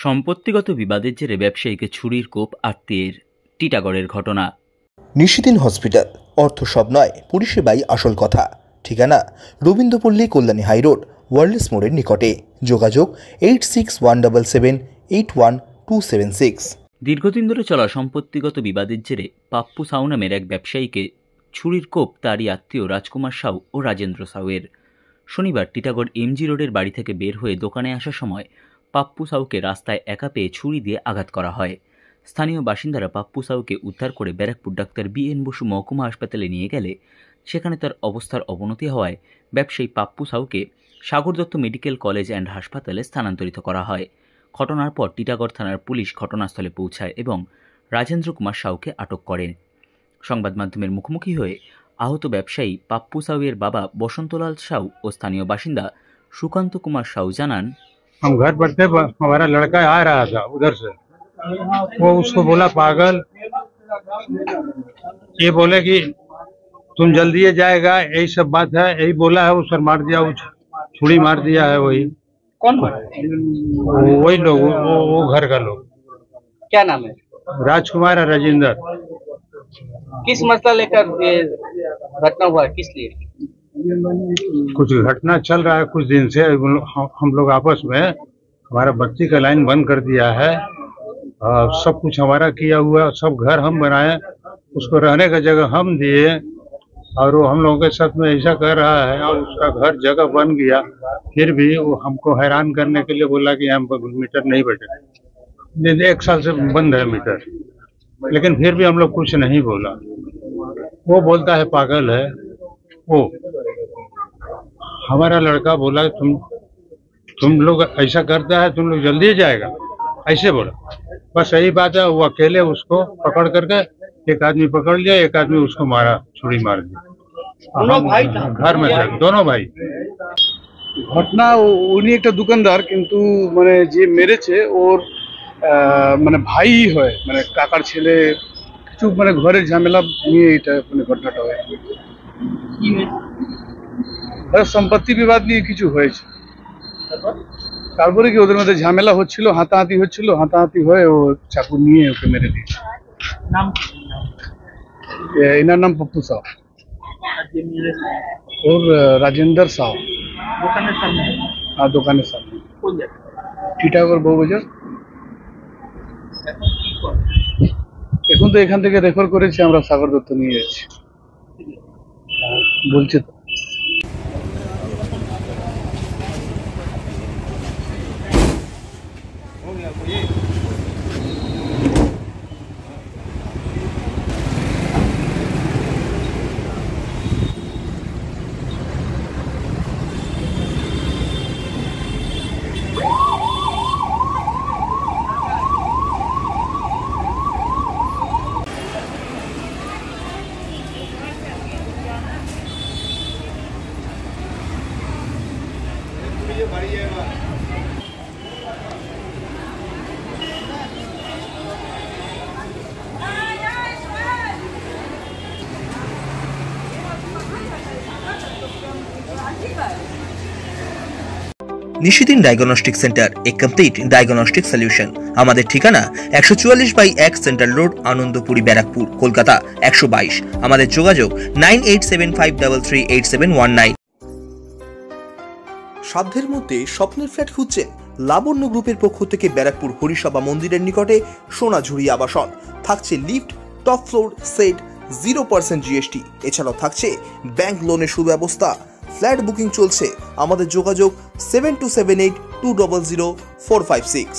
সম্পত্তিগত বিবাদের জেরে ব্যবসায়ীকে ছুরির কোপ আত্মীয়ের। টিটাগড়ের ঘটনা। নিশিদিন হসপিটাল, অর্থ সব নয়, পরিষেবাই আসল কথা। ঠিকানা রবীন্দ্রপল্লী, কল্যাণী হাইরোড, ওয়ার্ল্ডস মোড়ের নিকটে। যোগাযোগ 8617781276। দীর্ঘদিন ধরে চলা সম্পত্তিগত বিবাদের জেরে পাপ্পু সাউ নামের এক ব্যবসায়ীকে ছুরির কোপ তারই আত্মীয় রাজকুমার সাউ ও রাজেন্দ্র সাউয়ের। শনিবার টিটাগড় এমজি রোডের বাড়ি থেকে বের হয়ে দোকানে আসার সময় পাপ্পু সাউকে রাস্তায় একা পেয়ে ছুরি দিয়ে আঘাত করা হয়। স্থানীয় বাসিন্দারা পাপ্পু সাউকে উদ্ধার করে ব্যারাকপুর ডাক্তার BN বসু মহকুমা হাসপাতালে নিয়ে গেলে সেখানে তার অবস্থার অবনতি হওয়ায় ব্যবসায়ী Pappu সাউকে Sagar Dutta medical college and হাসপাতালে স্থানান্তরিত করা হয়। ঘটনার পর টিটাগড় থানার পুলিশ ঘটনাস্থলে পৌঁছায় এবং রাজেন্দ্র কুমার সাউকে আটক করেন। সংবাদ মাধ্যমের মুখোমুখি হয়ে আহত ব্যবসায়ী পাপ্পু সাউয়ের বাবা বসন্তলাল সাউ ও স্থানীয় বাসিন্দা সুকান্ত কুমার সাউ জানান, हम घर पर थे, हमारा लड़का आ रहा था उधर से, वो उसको बोला पागल, ये बोले कि तुम जल्दी जाएगा, यही सब बात है, यही बोला है। उस पर मार दिया, छुरी मार दिया है। वही कौन? वही लोग, वो घर का लोग। क्या नाम है? राजकुमार और राजेंद्र। किस मसला लेकर ये घटना हुआ, किस लिए? कुछ घटना चल रहा है कुछ दिन से, हम लोग आपस में, हमारा बत्ती का लाइन बंद कर दिया है, सब कुछ हमारा किया हुआ, सब घर हम बनाए, उसको रहने का जगह हम दिए, और वो हम लोगों के साथ में ऐसा कर रहा है, और उसका घर जगह बन गया, फिर भी वो हमको हैरान करने के लिए बोला कि हम मीटर नहीं बैठे। 1 साल से बंद है मीटर, लेकिन फिर भी हम लोग कुछ नहीं बोला। वो बोलता है पागल है। वो हमारा लड़का बोला तुम लोग ऐसा करता है, तुम लोग जल्दी जाएगा, ऐसे बोला। बस यही बात है। वो अकेले उसको पकड़ करके, एक आदमी पकड़ लिया, एक आदमी उसको मारा, छुरी मार दी। दोनों भाई घर में थे, दोनों भाई। ঘটনা উনি একটা দোকানদার, কিন্তু মানে যে মেরেছে ওর মানে ভাই হয়, মানে কাকার ছেলে। কিছু মানে ঘরের ঝামেলা নিয়ে এটা মানে ঘটনাটা হয়। সম্পত্তি বিবাদ নিয়ে কিছু হয়েছে, তারপরে কি ওদের মধ্যে ঝামেলা হচ্ছিল, হাতাহাতি হচ্ছিল, হাতাহাতি হয়ে ও চাকু নিয়ে ওকে মেরে দিয়েছে। এনার নাম পপ্পু সাউ, ওর রাজেন্দ্র সাউ। হ্যাঁ, দোকানের সামনে, টিটাগড় বউবাজার। এখন তো এখান থেকে রেফার করেছি আমরা, সাগর দত্ত নিয়ে যাচ্ছি বলছে তো। নিশিদিন ডায়াগনস্টিক সেন্টার, এ কমপ্লিট ডায়াগনস্টিক সলিউশন। আমাদের ঠিকানা 144/1 সেন্ট্রাল রোড, আনন্দপুরি, ব্যারাকপুর, কলকাতা 122। আমাদের যোগাযোগ 9875338719। সাধ্যের মধ্যে স্বপ্নের ফ্ল্যাট খুঁজছেন? লাবণ্য গ্রুপের পক্ষ থেকে ব্যারাকপুর হরিসভা মন্দিরের নিকটে সোনাঝুরি আবাসন। থাকছে lift, top floor, set, 0% GST। এছাড়াও থাকছে ব্যাংক লোনের সুব্যবস্থা। ফ্ল্যাট বুকিং চলছে। আমাদের যোগাযোগ 7278200456।